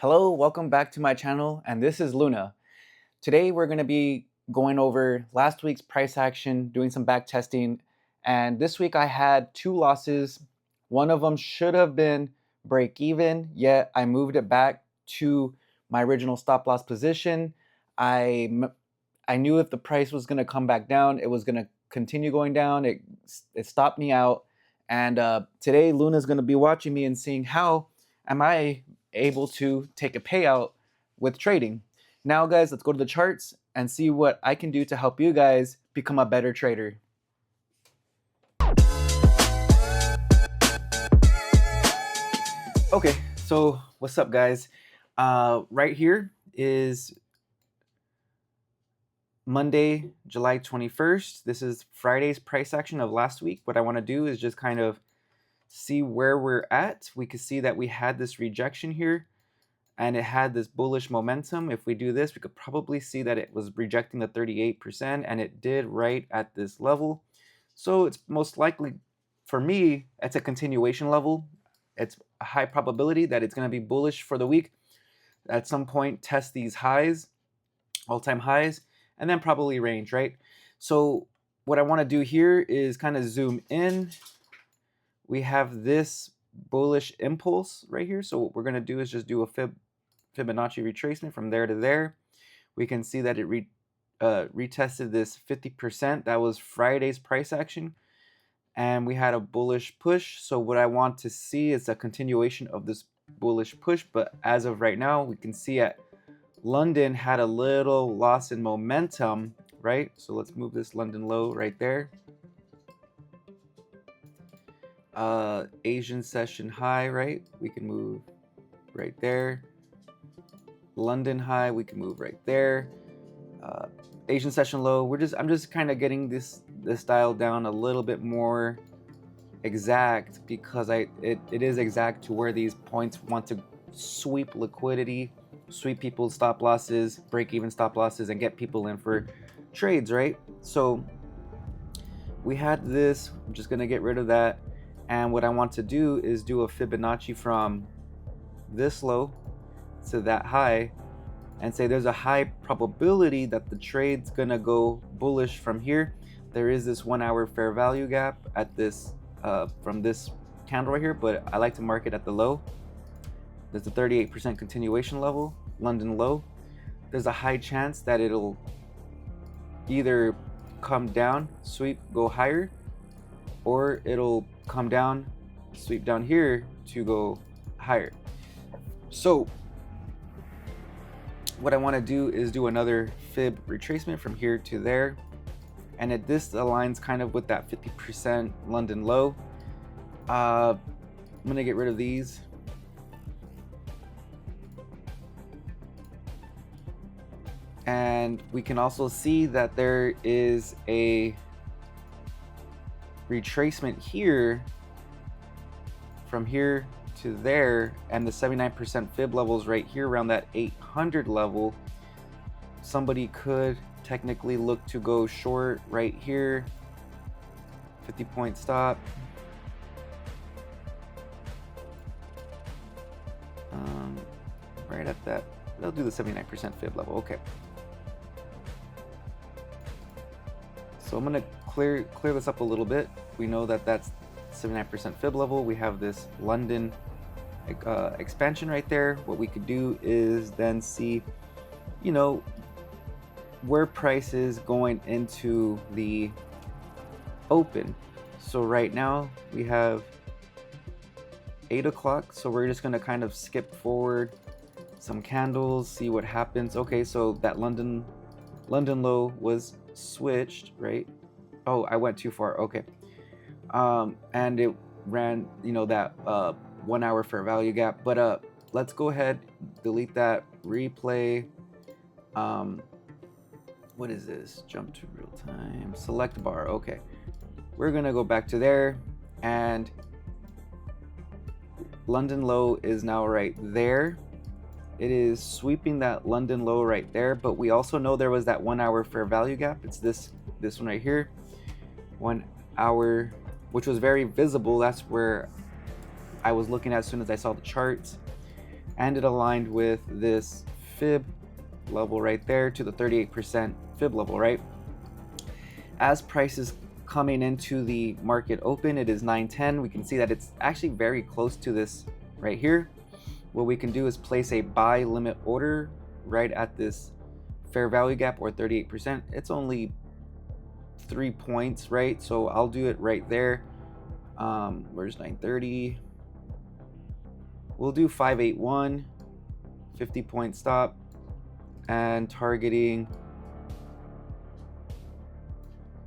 Hello, welcome back to my channel, and this is Luna. Today we're going to be going over last week's price action, doing some back testing, and this week I had two losses. One of them should have been break even, yet I moved it back to my original stop loss position. I knew if the price was going to come back down, it was going to continue going down. It stopped me out, and today Luna's going to be watching me and seeing how am I able to take a payout with trading. Now guys, let's go to the charts and see what I can do to help you guys become a better trader. Okay, so what's up guys? Right here is Monday, July 21st. This is Friday's price action of last week. What I want to do is just kind of see where we're at. We can see that we had this rejection here and it had this bullish momentum. If we do this, we could probably see that it was rejecting the 38%, and it did right at this level. So it's most likely, for me, it's a continuation level. It's a high probability that it's going to be bullish for the week. At some point, test these highs, all-time highs, and then probably range, right? So what I want to do here is kind of zoom in. We have this bullish impulse right here. So what we're going to do is just do a Fibonacci retracement from there to there. We can see that it retested this 50%. That was Friday's price action. And we had a bullish push. So what I want to see is a continuation of this bullish push. But as of right now, we can see at London had a little loss in momentum, right? So let's move this London low right there. Asian session high, right? We can move right there. London high, we can move right there. Asian session low. I'm just kind of getting this dial down a little bit more exact, because it is exact to where these points want to sweep liquidity, sweep people's stop losses, break even stop losses, and get people in for trades, right? So we had this. I'm just gonna get rid of that. And what I want to do is do a Fibonacci from this low to that high and say there's a high probability that the trade's gonna go bullish from here. There is this 1 hour fair value gap at this from this candle right here, but I like to mark it at the low. There's a 38% continuation level, London low. There's a high chance that it'll either come down, sweep, go higher, or it'll come down, sweep down here to go higher. So what I want to do is do another fib retracement from here to there, and this aligns kind of with that 50% London low. I'm gonna get rid of these. And we can also see that there is a retracement here from here to there, and the 79% fib levels right here around that 800 level. Somebody could technically look to go short right here, 50-point stop. Right at that, they'll do the 79% fib level. Okay. So I'm gonna clear this up a little bit. We know that that's 79% fib level. We have this London expansion right there. What we could do is then see, you know, where price is going into the open. So right now we have 8 o'clock. So we're just gonna kind of skip forward some candles, see what happens. Okay, so that London low was switched, right? Oh, I went too far. Okay. And it ran, you know, that 1 hour fair value gap. But let's go ahead, delete that, replay. What is this? Jump to real time, select bar. Okay, we're gonna go back to there, and London low is now right there. It is sweeping that London low right there, but we also know there was that 1 hour fair value gap. It's this one right here, 1 hour, which was very visible. That's where I was looking at as soon as I saw the charts. and it aligned with this fib level right there to the 38% fib level, right? As prices coming into the market open, it is 910. We can see that it's actually very close to this right here. What we can do is place a buy limit order right at this fair value gap, or 38%. It's only 3 points, right? So I'll do it right there. Where's 930? We'll do 581, 50 point stop, and targeting,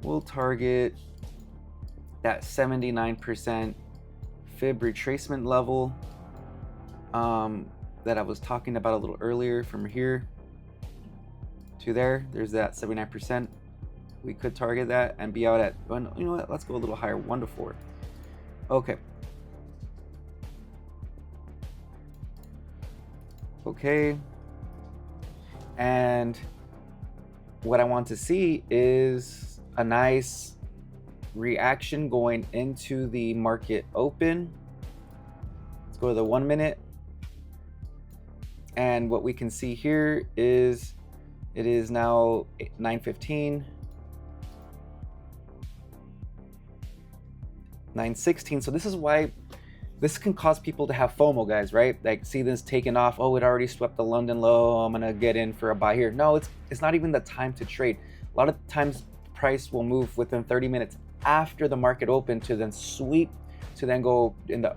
we'll target that 79% fib retracement level that I was talking about a little earlier. From here to there, there's that 79%. We could target that and be out at, you know what, let's go a little higher, 1 to 4. Okay. Okay. And what I want to see is a nice reaction going into the market open. Let's go to the 1 minute. And what we can see here is it is now 9:15, 9:16. So this is why this can cause people to have FOMO, guys, right? Like, see this taking off. Oh, it already swept the London low. I'm gonna get in for a buy here. No, it's not even the time to trade. A lot of times price will move within 30 minutes after the market open to then sweep, to then go in the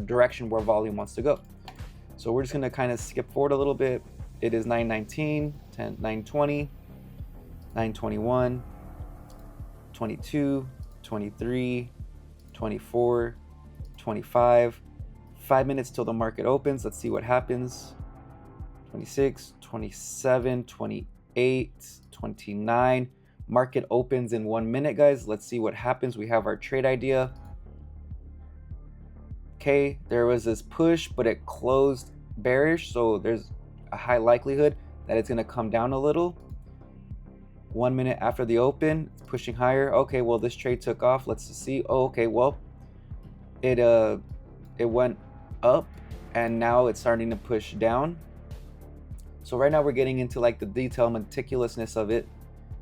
direction where volume wants to go. So we're just gonna kind of skip forward a little bit. It is 9:19, 10, 9:20, 9:21, 22, 23, 24, 25. 5 minutes till the market opens. Let's see what happens. 26, 27, 28, 29. Market opens in 1 minute, guys. Let's see what happens. We have our trade idea. Okay, there was this push, but it closed bearish, so there's a high likelihood that it's going to come down a little. 1 minute after the open, it's pushing higher. Okay, well, this trade took off. Let's see. Oh, okay, well, it went up and now it's starting to push down. So right now we're getting into like the detail meticulousness of it.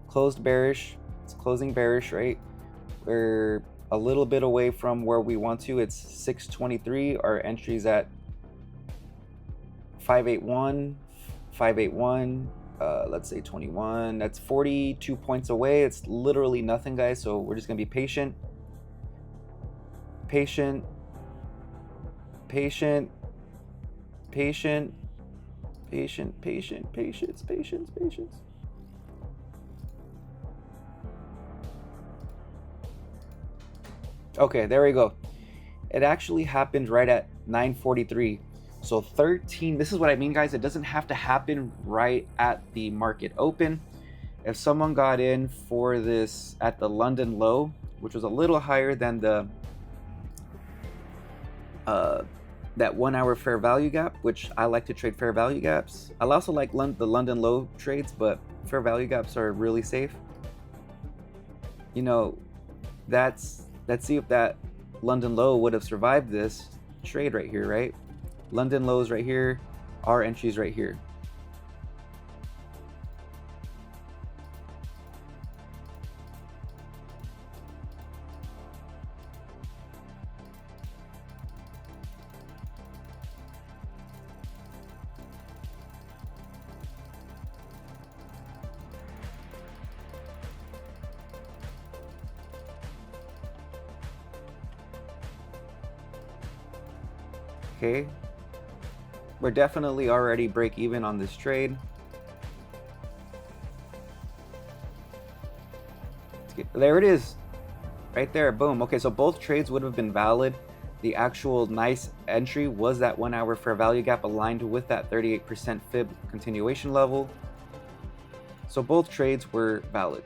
Closed bearish, it's closing bearish, right? We're a little bit away from where we want to. It's 623. Our entry's at 581, 581. Let's say 21. That's 42 points away. It's literally nothing, guys. So we're just gonna be patient, patient, patient, patient, patient, patient, patience, patience, patience. Okay, there we go. It actually happened right at 9:43. So 13, this is what I mean, guys. It doesn't have to happen right at the market open. If someone got in for this at the London low, which was a little higher than the that 1 hour fair value gap, which I like to trade fair value gaps. I also like the London low trades, but fair value gaps are really safe. You know, let's see if that London low would have survived this trade right here, right? London lows right here, our entries right here. Okay, we're definitely already break even on this trade. There it is, right there, boom. Okay, so both trades would have been valid. The actual nice entry was that 1 hour fair value gap aligned with that 38% fib continuation level. So both trades were valid.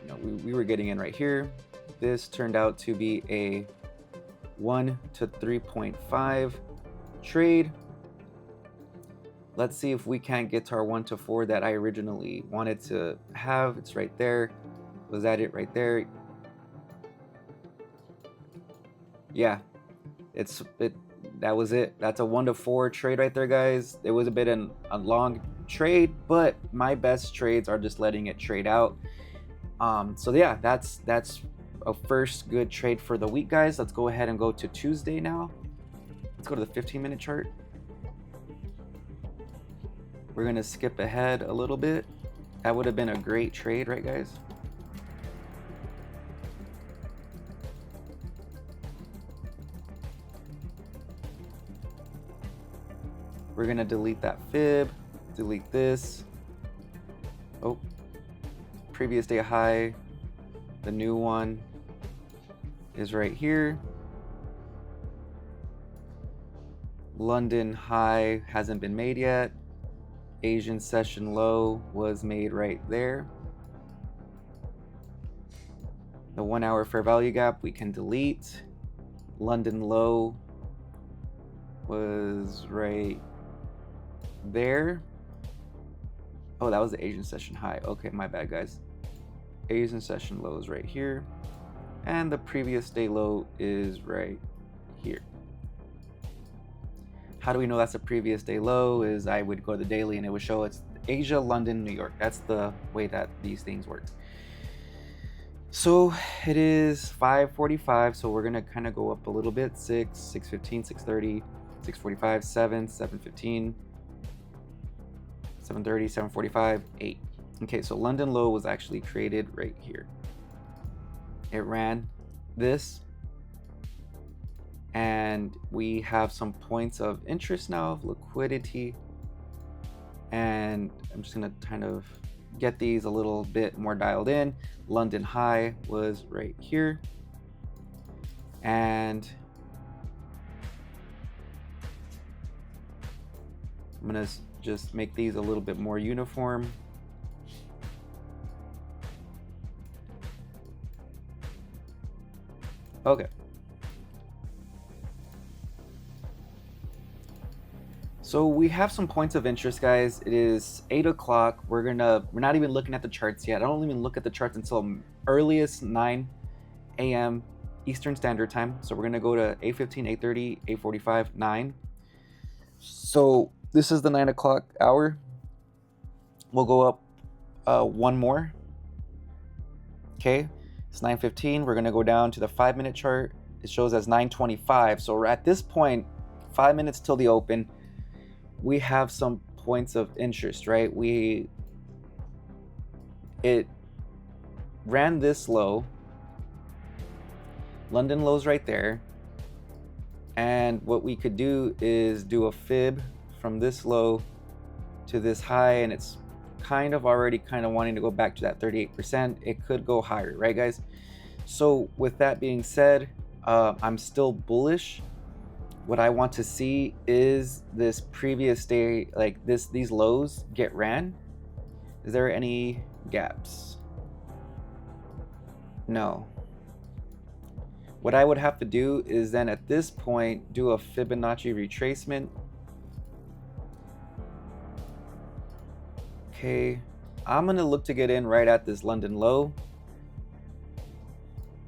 You know, we were getting in right here. This turned out to be a 1 to 3.5 trade. Let's see if we can't get to our 1 to 4 that I originally wanted to have. It's right there. Was that it right there? Yeah, that was it. That's a 1 to 4 trade right there, guys. It was a bit a long trade, but my best trades are just letting it trade out. So yeah, that's a first good trade for the week, guys. Let's go ahead and go to Tuesday now. Let's go to the 15-minute chart. We're gonna skip ahead a little bit. That would have been a great trade, right, guys? We're gonna delete that fib, delete this. Oh, previous day high. The new one is right here. London high hasn't been made yet. Asian session low was made right there. The 1 hour fair value gap we can delete. London low was right there. Oh, that was the Asian session high. Okay, my bad, guys. Asian session low is right here, and the previous day low is right here. How do we know that's the previous day low? Is I would go to the daily and it would show it's Asia, London, New York. That's the way that these things work. So it is 5:45, so we're gonna kind of go up a little bit. 6, 6:15, 6:30, 6:45, 7, 7:15, 7:30, 7:45, 8. Okay, so London low was actually created right here. It ran this, and we have some points of interest now of liquidity, and I'm just gonna kind of get these a little bit more dialed in. London high was right here, and I'm gonna just make these a little bit more uniform. Okay. So we have some points of interest, guys. It is 8 o'clock. We're not even looking at the charts yet. I don't even look at the charts until earliest 9 a.m. Eastern Standard Time. So we're gonna go to 8:15, 8:30, 8:45, 9. So this is the 9 o'clock hour. We'll go up one more. Okay, it's 9:15. We're gonna go down to the 5-minute chart. It shows as 9:25. So at this point, 5 minutes till the open, we have some points of interest, right? It ran this low. London low's right there. And what we could do is do a fib from this low to this high, and it's kind of already wanting to go back to that 38%. It could go higher, right, guys? So with that being said, I'm still bullish. What I want to see is this previous day, like these lows get ran. Is there any gaps? No. What I would have to do is then at this point do a Fibonacci retracement. Okay, I'm gonna look to get in right at this London low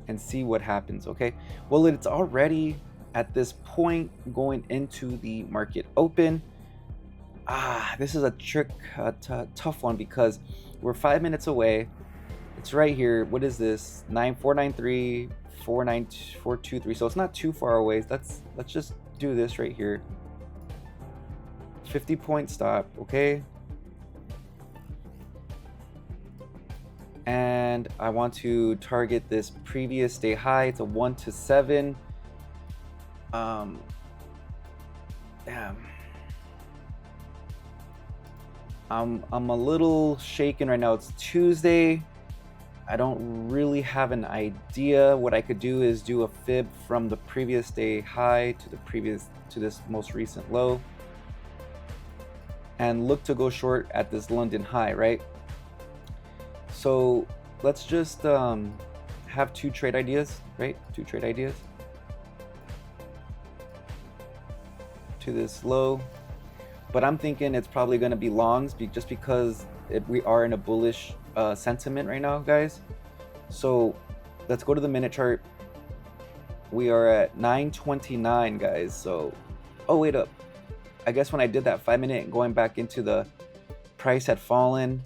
and see what happens. Okay, well, it's already at this point going into the market open. This is a tough one because we're 5 minutes away. It's right here. What is this? 9493 49423. So it's not too far away. Let's just do this right here. 50-point stop. Okay, and I want to target this previous day high. It's a 1 to 7. Damn. I'm a little shaken right now. It's Tuesday. I don't really have an idea. What I could do is do a fib from the previous day high to this most recent low, and look to go short at this London high, right? So let's just have 2 trade ideas, right? 2 trade ideas to this low, but I'm thinking it's probably going to be longs just because we are in a bullish sentiment right now, guys. So let's go to the minute chart. We are at 9:29, guys. So Oh, wait up. I guess when I did that 5-minute, going back into the price had fallen.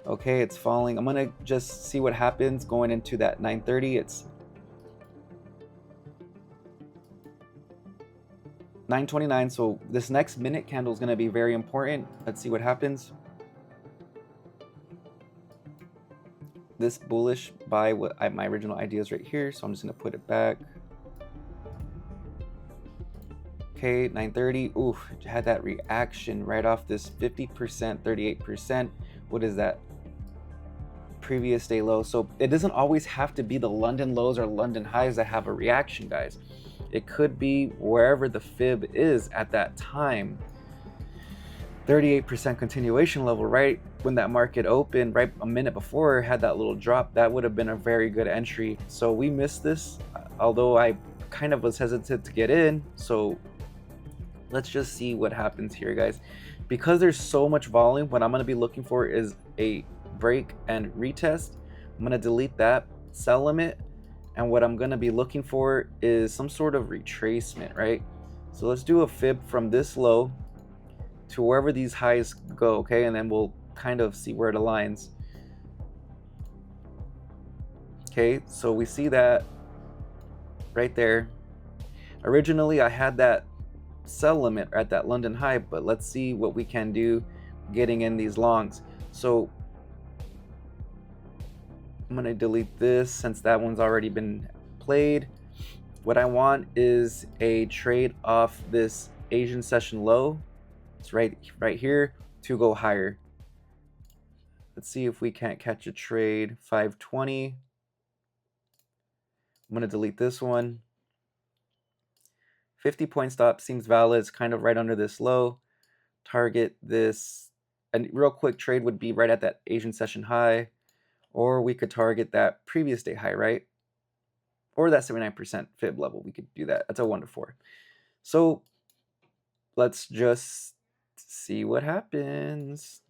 Okay, it's falling. I'm gonna just see what happens going into that 9:30. It's 9:29, so this next minute candle is gonna be very important. Let's see what happens. This bullish buy, my original idea is right here, so I'm just gonna put it back. Okay, 9:30. Ooh, had that reaction right off this 50%, 38%. What is that? Previous day low. So it doesn't always have to be the London lows or London highs that have a reaction, guys. It could be wherever the fib is at that time. 38% continuation level, right when that market opened, right a minute before, had that little drop. That would have been a very good entry. So we missed this, although I kind of was hesitant to get in. So let's just see what happens here, guys. Because there's so much volume, what I'm going to be looking for is a break and retest. I'm going to delete that sell limit, and what I'm going to be looking for is some sort of retracement, right? So let's do a fib from this low to wherever these highs go, okay? And then we'll kind of see where it aligns. Okay, so we see that right there. Originally, I had that sell limit at that London high, but let's see what we can do getting in these longs. So I'm gonna delete this since that one's already been played. What I want is a trade off this Asian session low. It's right here to go higher. Let's see if we can't catch a trade. 520. I'm gonna delete this one. 50-point stop seems valid. It's kind of right under this low. Target this. A real quick trade would be right at that Asian session high, or we could target that previous day high, right? Or that 79% fib level. We could do that. That's a 1 to 4. So let's just see what happens.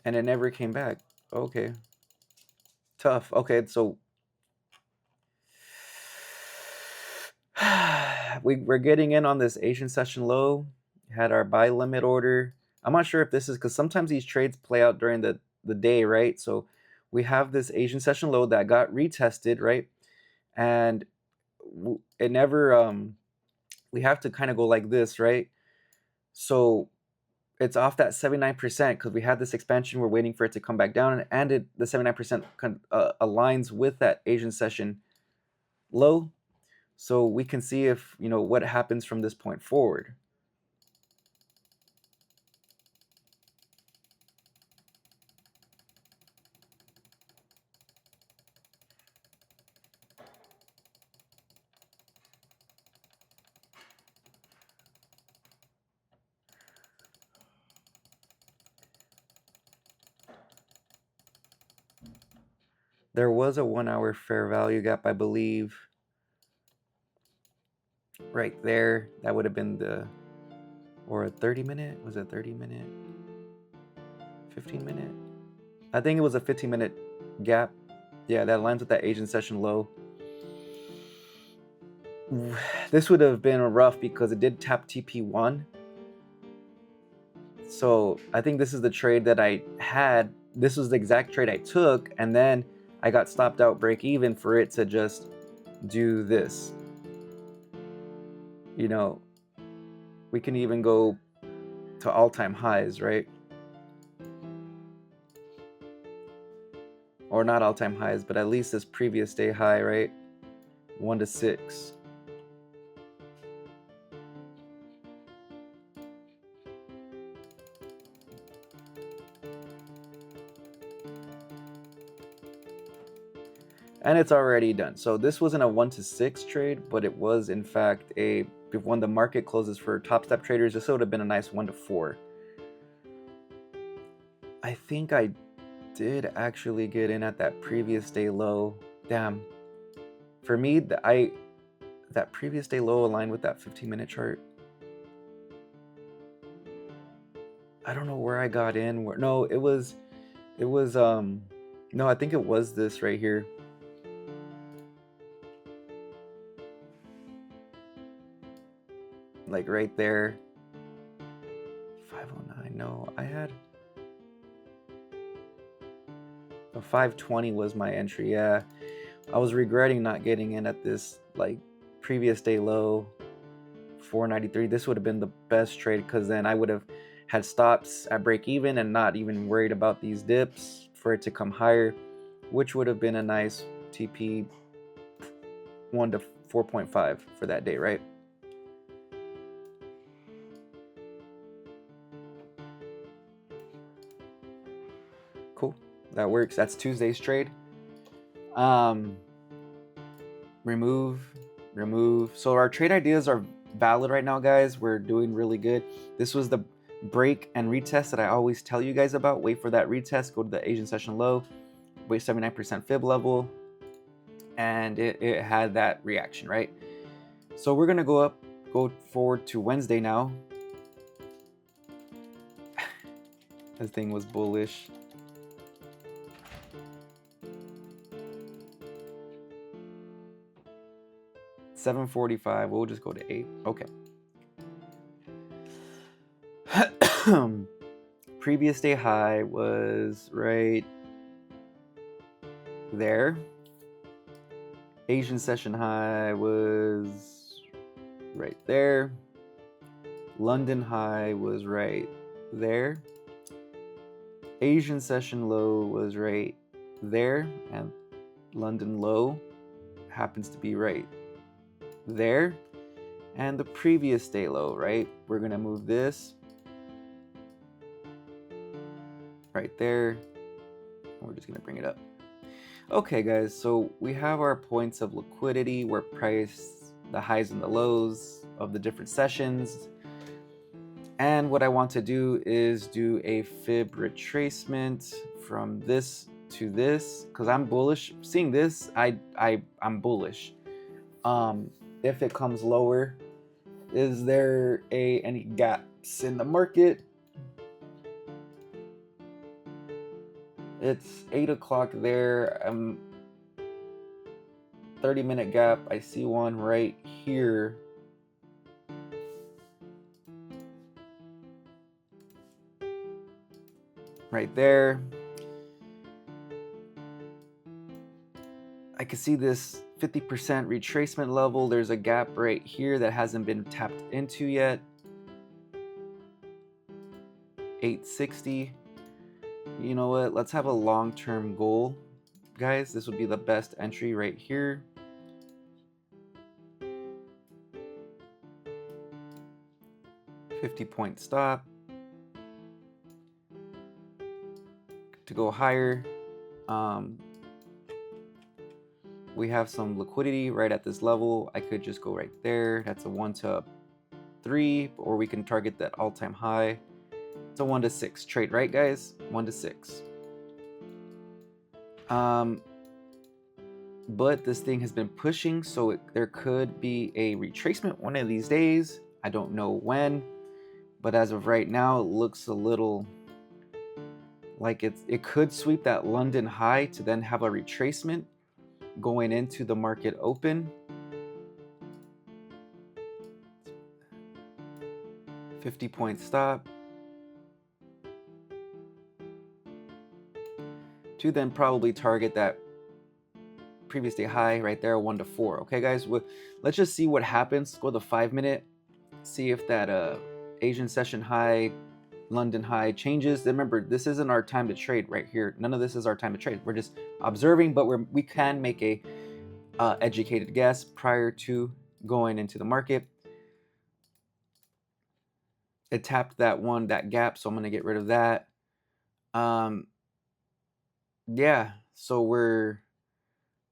And it never came back. Okay. Tough. Okay, so we're getting in on this Asian session low. Had our buy limit order. I'm not sure if this is because sometimes these trades play out during the day, right? So we have this Asian session low that got retested, right? And it never, we have to kind of go like this, right? So it's off that 79% because we had this expansion. We're waiting for it to come back down, and the 79% aligns with that Asian session low. So we can see if, what happens from this point forward. There was a 1 hour fair value gap, I believe, right there. That would have been or a 30-minute. Was it 30-minute? 15-minute? I think it was a 15-minute gap. Yeah, that aligns with that Asian session low. This would have been rough because it did tap TP1. So I think this is the trade that I had. This was the exact trade I took, and then I got stopped out break even for it to just do this. We can even go to all-time highs, right? Or not all-time highs, but at least this previous day high, right? 1 to 6. And it's already done. So this wasn't a 1 to 6 trade, but it was in fact when the market closes for top step traders, this would have been a nice 1 to 4. I think I did actually get in at that previous day low. Damn. For me, that previous day low aligned with that 15-minute chart. I don't know where I got in. No, it was No, I think it was this right here. Like right there. 509. No, I had the 520 was my entry. Yeah, I was regretting not getting in at this like previous day low, 493. This would have been the best trade because then I would have had stops at break even and not even worried about these dips for it to come higher, which would have been a nice TP 1 to 4.5 for that day, right? Cool, that works. That's Tuesday's trade. Remove. So our trade ideas are valid right now, guys. We're doing really good. This was the break and retest that I always tell you guys about. Wait for that retest, go to the Asian session low, wait 79% fib level, and it had that reaction, right? So we're gonna go forward to Wednesday now. This thing was bullish. $7.45. We'll just go to 8. Okay. Previous day high was right there. Asian session high was right there. London high was right there. Asian session low was right there, and London low happens to be right there. And the previous day low, right? We're gonna move this right there. We're just gonna bring it up. Okay, guys, so we have our points of liquidity. We're priced the highs and the lows of the different sessions. And what I want to do is do a fib retracement from this to this because I'm bullish. Seeing this, I'm bullish. If it comes lower, is there any gaps in the market? It's 8 o'clock there. 30-minute gap. I see one right here. Right there. I can see this 50% retracement level. There's a gap right here that hasn't been tapped into yet. 860. You know what? Let's have a long-term goal, guys. This would be the best entry right here. $50-point stop. To go higher, we have some liquidity right at this level. I could just go right there. That's a 1 to 3, or we can target that all-time high. It's a 1 to 6 trade, right, guys? 1 to 6. But this thing has been pushing, so there could be a retracement one of these days. I don't know when, but as of right now, it looks a little like it could sweep that London high to then have a retracement going into the market open. 50-point stop. To then probably target that previous day high right there, 1 to 4. Okay, guys, let's just see what happens. Go to the 5-minute, see if that Asian session high, London high changes. Remember, this isn't our time to trade right here. None of this is our time to trade. We're just observing, but we can make a educated guess prior to going into the market. It tapped that gap, so I'm gonna get rid of that. Yeah, so we're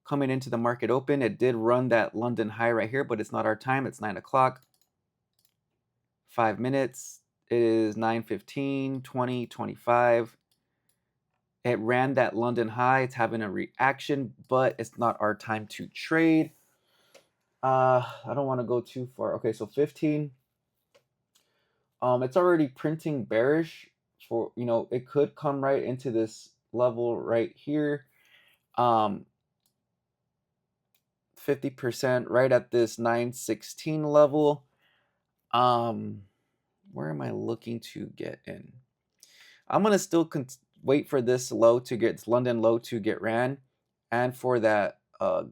coming into the market open. It did run that London high right here, but it's not our time. It's 9 o'clock. 5 minutes. It is 9:15, 20, 25. It ran that London high. It's having a reaction, but it's not our time to trade. I don't want to go too far. Okay, so 15. It's already printing bearish for, it could come right into this level right here. 50% right at this 916 level. Where am I looking to get in? I'm gonna still wait for this low to get London low to get ran, and for that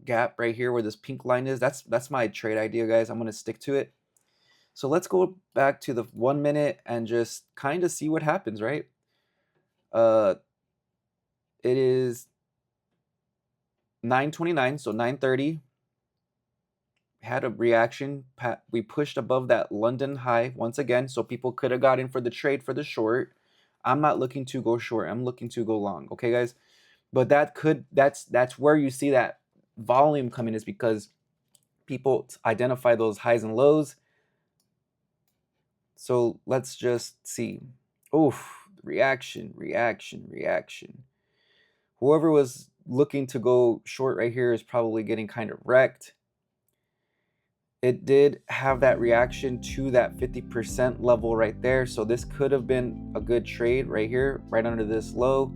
gap right here where this pink line is. That's my trade idea, guys. I'm gonna stick to it. So let's go back to the 1 minute and just kind of see what happens, right? It is 9:29, so 9:30. Had a reaction. We pushed above that London high once again, so people could have got in for the trade for the short. I'm not looking to go short. I'm looking to go long. Okay, guys. But that's where you see that volume coming, is because people identify those highs and lows. So let's just see. Oof, reaction. Whoever was looking to go short right here is probably getting kind of wrecked. It did have that reaction to that 50% level right there. So this could have been a good trade right here, right under this low.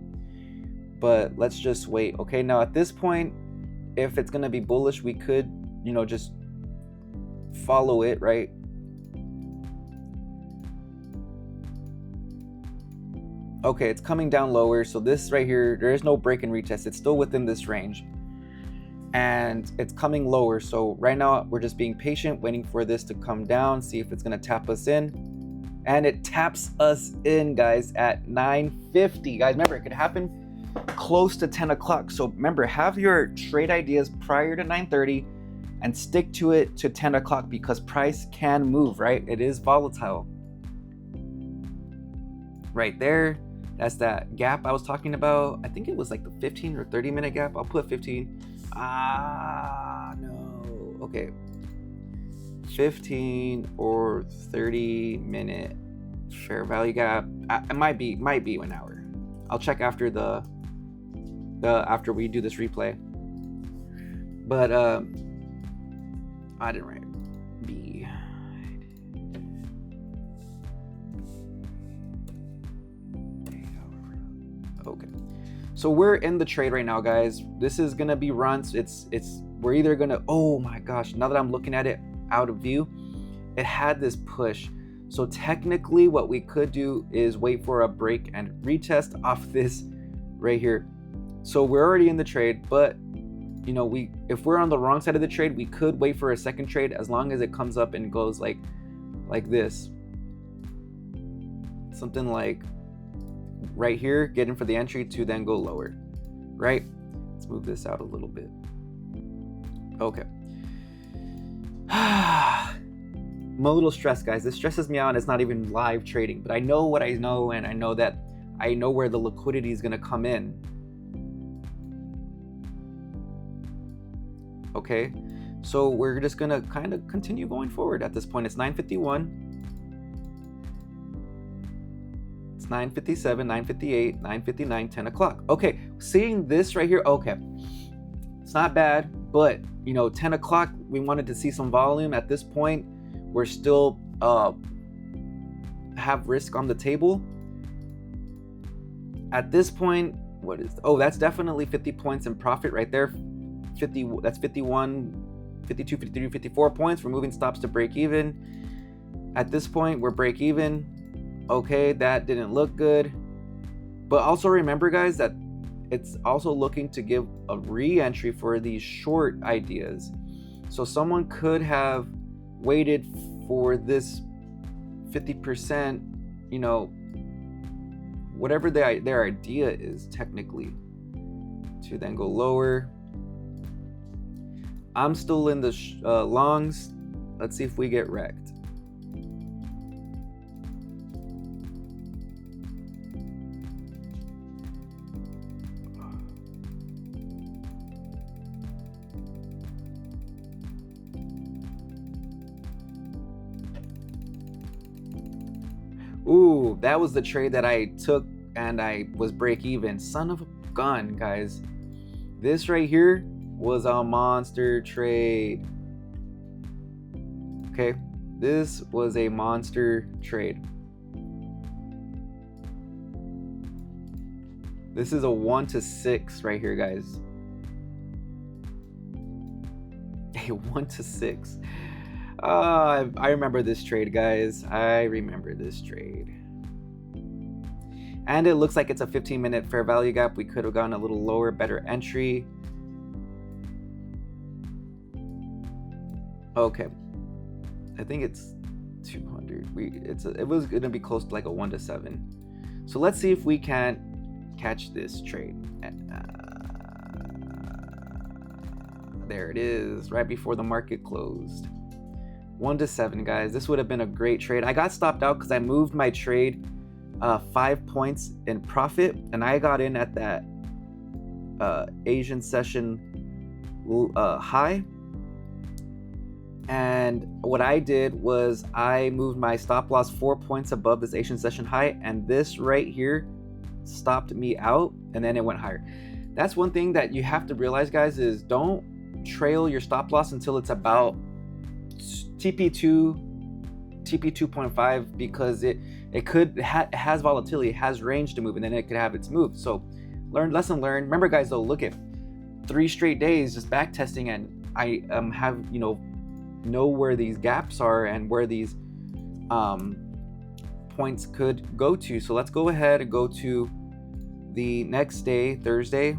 But let's just wait. Okay, now at this point, if it's going to be bullish, we could, just follow it, right? Okay, it's coming down lower. So this right here, there is no break and retest. It's still within this range. And it's coming lower. So right now we're just being patient, waiting for this to come down, see if it's going to tap us in. And it taps us in, guys, at 9:50. Guys, remember, it could happen close to 10 o'clock. So remember, have your trade ideas prior to 9:30 and stick to it to 10 o'clock, because price can move, right? It is volatile. Right there, that's that gap I was talking about. I think it was like the 15 or 30 minute gap. I'll put 15. No. Okay. 15 or 30 minute fair value gap. It might be 1 hour. I'll check after after we do this replay. But I didn't write B. Okay. So we're in the trade right now, guys. This is gonna be runs. We're either gonna, oh my gosh, now that I'm looking at it out of view, it had this push. So technically what we could do is wait for a break and retest off this right here. So we're already in the trade, but if we're on the wrong side of the trade, we could wait for a second trade as long as it comes up and goes like this. Something like right here, get in for the entry to then go lower, right? Let's move this out a little bit. Okay. I'm a little stressed, guys. This stresses me out, and it's not even live trading, but I know what I know, and I know where the liquidity is going to come in. Okay, so we're just going to kind of continue going forward. At this point, it's 9:51. 9:57, 9:58, 9:59, 10 o'clock. Okay, seeing this right here, okay, it's not bad, but 10 o'clock, we wanted to see some volume. At this point, we're still have risk on the table. At this point, that's definitely 50 points in profit right there. 50, that's 51, 52, 53, 54 points. We're moving stops to break even. At this point, we're break even. Okay, that didn't look good. But also remember, guys, that it's also looking to give a re-entry for these short ideas. So someone could have waited for this 50%, whatever their idea is technically, to then go lower. I'm still in the longs. Let's see if we get wrecked. Ooh, that was the trade that I took and I was break even. Son of a gun, guys. This right here was a monster trade. Okay, this was a monster trade. This is a 1 to 6 right here, guys. Okay, 1 to 6. I remember this trade, guys. I remember this trade. And it looks like it's a 15-minute fair value gap. We could have gone a little lower, better entry. Okay. I think it's 200. It was going to be close to like a 1 to 7. So let's see if we can catch this trade. There it is, right before the market closed. 1 to 7, guys. This would have been a great trade. I got stopped out because I moved my trade 5 points in profit, and I got in at that Asian session high. And what I did was I moved my stop loss 4 points above this Asian session high, and this right here stopped me out, and then it went higher. That's one thing that you have to realize, guys, is don't trail your stop loss until it's about TP2, TP2.5, because it has volatility, it has range to move, and then it could have its move. So lesson learned. Remember, guys, though, look at 3 straight days just back testing, and I have, you know where these gaps are and where these points could go to. So let's go ahead and go to the next day, Thursday.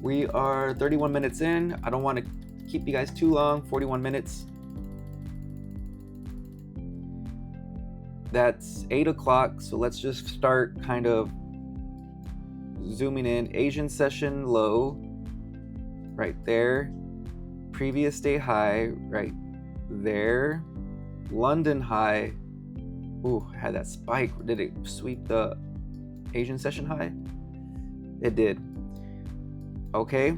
We are 31 minutes in. I don't want to keep you guys too long. 41 minutes. That's 8 o'clock. So let's just start kind of zooming in. Asian session low right there. Previous day high right there. London high. Ooh, had that spike. Did it sweep the Asian session high? It did. Okay,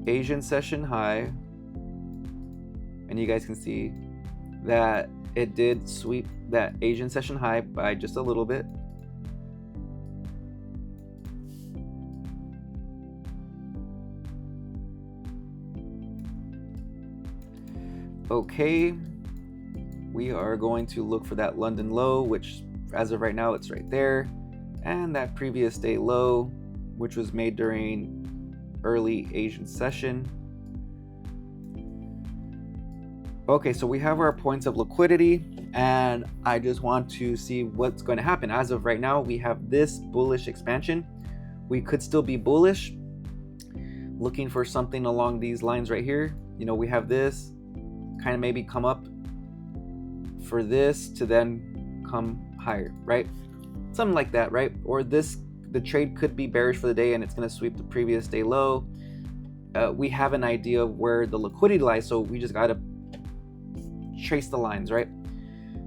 Asian session high, and you guys can see that it did sweep that Asian session high by just a little bit. Okay, we are going to look for that London low, which as of right now it's right there, and that previous day low, which was made during early Asian session. Okay, so we have our points of liquidity, and I just want to see what's going to happen. As of right now, we have this bullish expansion. We could still be bullish, looking for something along these lines right here. You know, we have this kind of maybe come up for this to then come higher, right? Something like that, right? Or the trade could be bearish for the day and it's going to sweep the previous day low. We have an idea of where the liquidity lies, so we just got to trace the lines, right?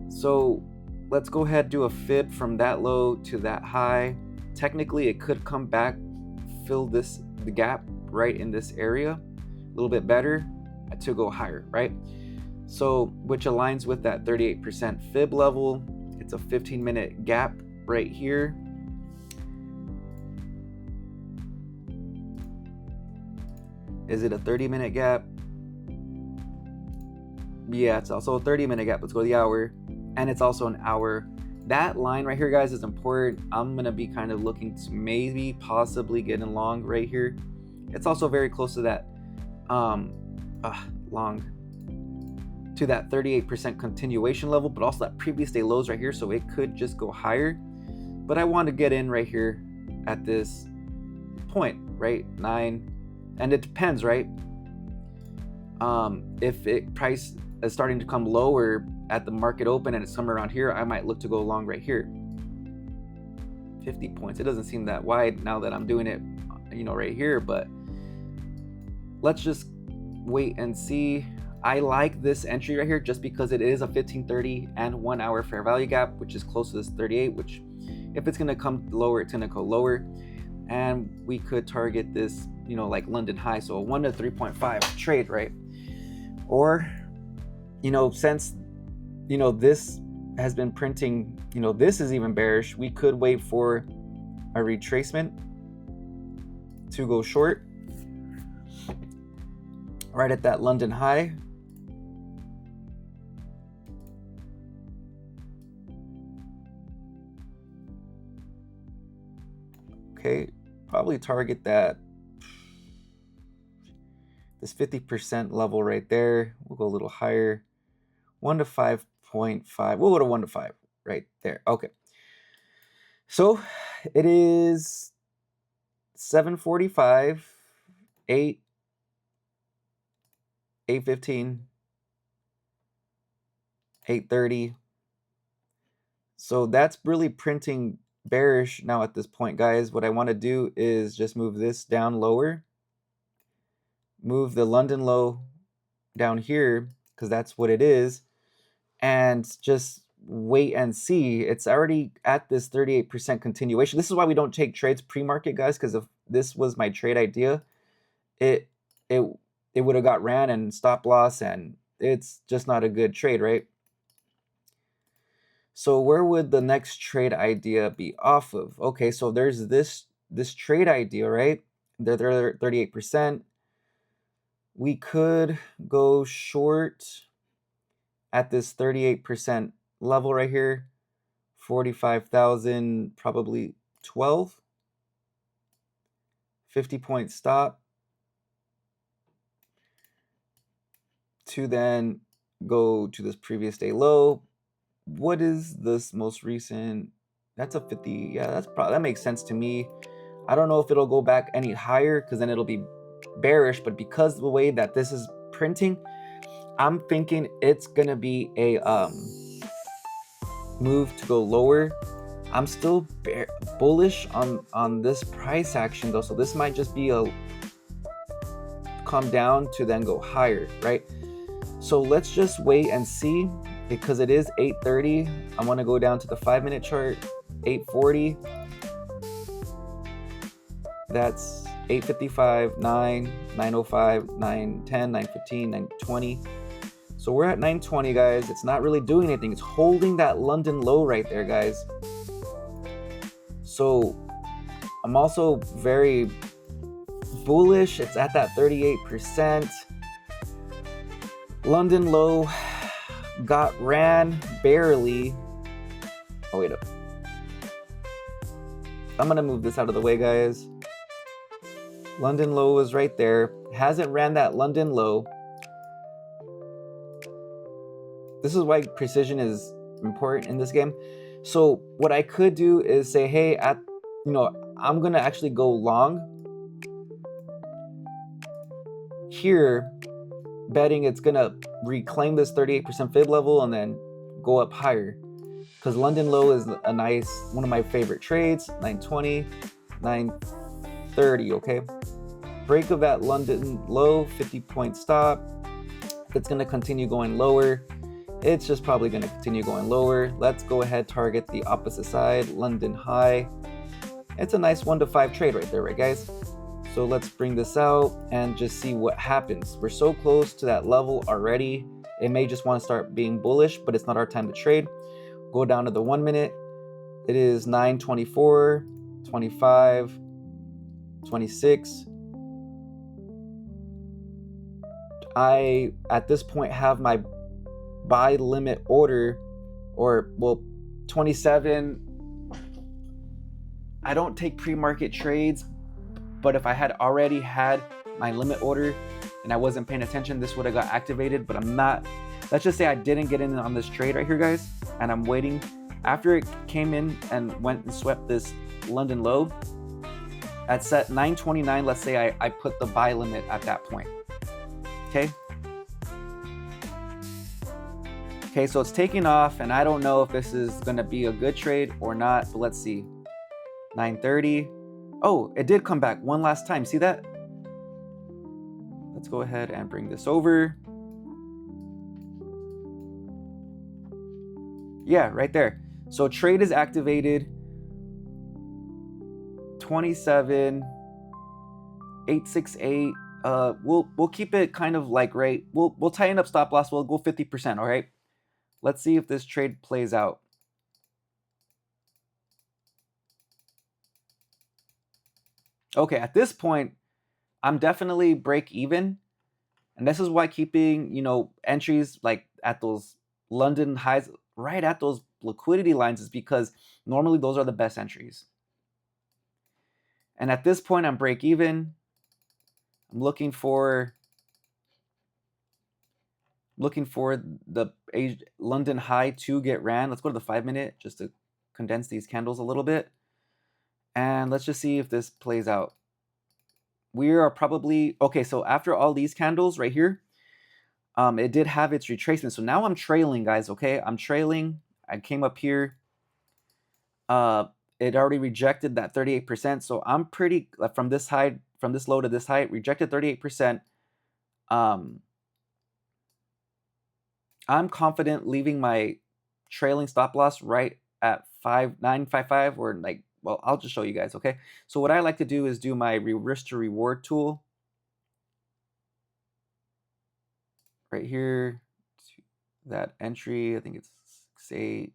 So let's go ahead and do a fib from that low to that high. Technically, it could come back, fill the gap right in this area a little bit better to go higher, right? So which aligns with that 38% fib level. It's a 15-minute gap right here. Is it a 30-minute gap? Yeah, it's also a 30-minute gap. Let's go to the hour. And it's also an hour. That line right here, guys, is important. I'm going to be kind of looking to maybe possibly get in long right here. It's also very close to that long to that 38% continuation level, but also that previous day lows right here. So it could just go higher. But I want to get in right here at this point, right? 9. And it depends, right? If price is starting to come lower at the market open and it's somewhere around here, I might look to go long right here. 50 points. It doesn't seem that wide now that I'm doing it, you know, right here, but let's just wait and see. I like this entry right here just because it is a 1530 and 1 hour fair value gap, which is close to this 38, which if it's going to come lower, it's going to go lower. And we could target this, you know, like London high, so a 1 to 3.5 trade, right? Or, you know, since, you know, this has been printing, you know, this is even bearish, we could wait for a retracement to go short right at that London high. Okay, probably target that this 50% level right there. We'll go a little higher. 1 to 5.5. We'll go to 1 to 5 right there. Okay. So it is 7:45, 8, 8:15, 8:30. So that's really printing bearish now at this point, guys. What I want to do is just move this down lower. Move the London low down here, because that's what it is. And just wait and see. It's already at this 38% continuation. This is why we don't take trades pre-market, guys, because if this was my trade idea, it would have got ran and stop loss, and it's just not a good trade, right? So where would the next trade idea be off of? Okay, so there's this trade idea, right? They're 38%. We could go short at this 38% level right here, 45,000, probably 12, 50-point stop, to then go to this previous day low. What is this most recent? That's a 50. Yeah, that makes sense to me. I don't know if it'll go back any higher, because then it'll be bearish, but because of the way that this is printing, I'm thinking it's gonna be a move to go lower. I'm still bullish on this price action though, so this might just be a come down to then go higher, right? So let's just wait and see, because it is 8:30. I want to go down to the 5-minute chart. 8:40. That's 8:55, 9, 9:05, 9:10, 9:15, 9:20. So we're at 9:20, guys. It's not really doing anything. It's holding that London low right there, guys. So I'm also very bullish. It's at that 38%. London low got ran barely. Oh, wait up. I'm going to move this out of the way, guys. London low is right there. Hasn't ran that London low. This is why precision is important in this game. So what I could do is say, hey, I'm going to actually go long here, betting it's going to reclaim this 38% fib level and then go up higher. Because London low is one of my favorite trades. 9:20, 9:30, okay? Break of that London low, 50-point stop. It's going to continue going lower. It's just probably going to continue going lower. Let's go ahead, target the opposite side, London high. It's a nice 1 to 5 trade right there, right, guys? So let's bring this out and just see what happens. We're so close to that level already. It may just want to start being bullish, but it's not our time to trade. Go down to the 1 minute. It is 9:24, 25, 26. I, at this point, have my buy limit order, or, well, 27. I don't take pre-market trades, but if I had already had my limit order and I wasn't paying attention, this would have got activated, but I'm not. Let's just say I didn't get in on this trade right here, guys, and I'm waiting. After it came in and went and swept this London low, at set 9:29, let's say I put the buy limit at that point. Okay, so it's taking off, and I don't know if this is going to be a good trade or not, but let's see. 9:30. Oh, it did come back one last time. See that? Let's go ahead and bring this over. Yeah, right there. So trade is activated. 27,868. We'll keep it kind of like right. We'll tighten up stop loss. We'll go 50%. All right. Let's see if this trade plays out. Okay, at this point, I'm definitely break even. And this is why keeping, entries like at those London highs, right at those liquidity lines, is because normally those are the best entries. And at this point, I'm break even. I'm looking for looking for the London high to get ran. Let's go to the 5-minute just to condense these candles a little bit. And let's just see if this plays out. We are probably, okay, so after all these candles right here, it did have its retracement. So now I'm trailing, guys, okay? I'm trailing. I came up here. It already rejected that 38%. So I'm pretty, from this high, from this low to this high, rejected 38%. I'm confident leaving my trailing stop loss right at 5955, or like, well, I'll just show you guys, okay? So what I like to do is do my risk to reward tool right here. That entry, I think it's 6.8.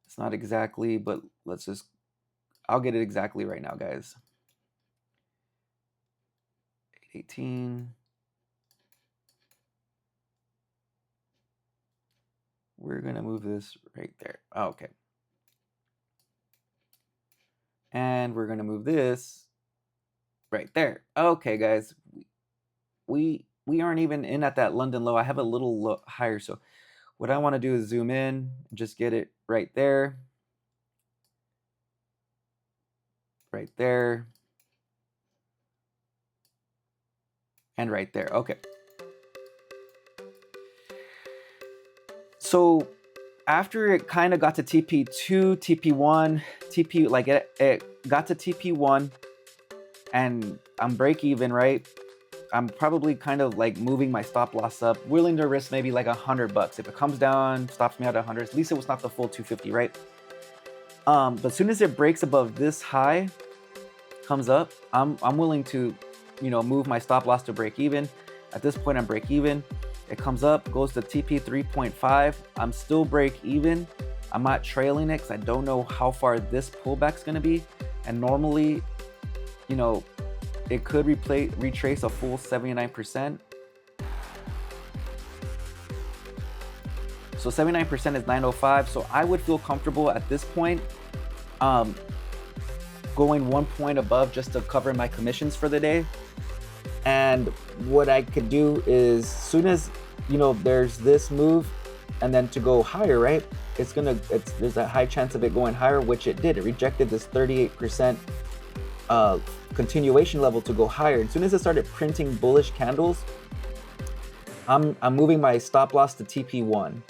It's not exactly, but let's just, I'll get it exactly right now, guys. 818. We're gonna move this right there. Oh, okay. And we're gonna move this right there. Okay, guys. We aren't even in at that London low. I have a little higher. So what I want to do is zoom in, just get it right there. Right there. And right there. Okay. So after it kind of got to TP2, TP1, TP, like it got to TP1 and I'm break even, right? I'm probably kind of like moving my stop loss up, willing to risk maybe like $100. If it comes down, stops me at 100, at least it was not the full 250, right? But as soon as it breaks above this high, comes up, I'm willing to, move my stop loss to break even. At this point, I'm break even. It comes up, goes to TP 3.5. I'm still break even. I'm not trailing it because I don't know how far this pullback's going to be. And normally, it could retrace a full 79%. So 79% is 905. So I would feel comfortable at this point going 1 point above just to cover my commissions for the day. And what I could do is, soon as there's this move and then to go higher, right? There's a high chance of it going higher, which it did. It rejected this 38% continuation level to go higher. As soon as it started printing bullish candles, I'm moving my stop loss to TP1,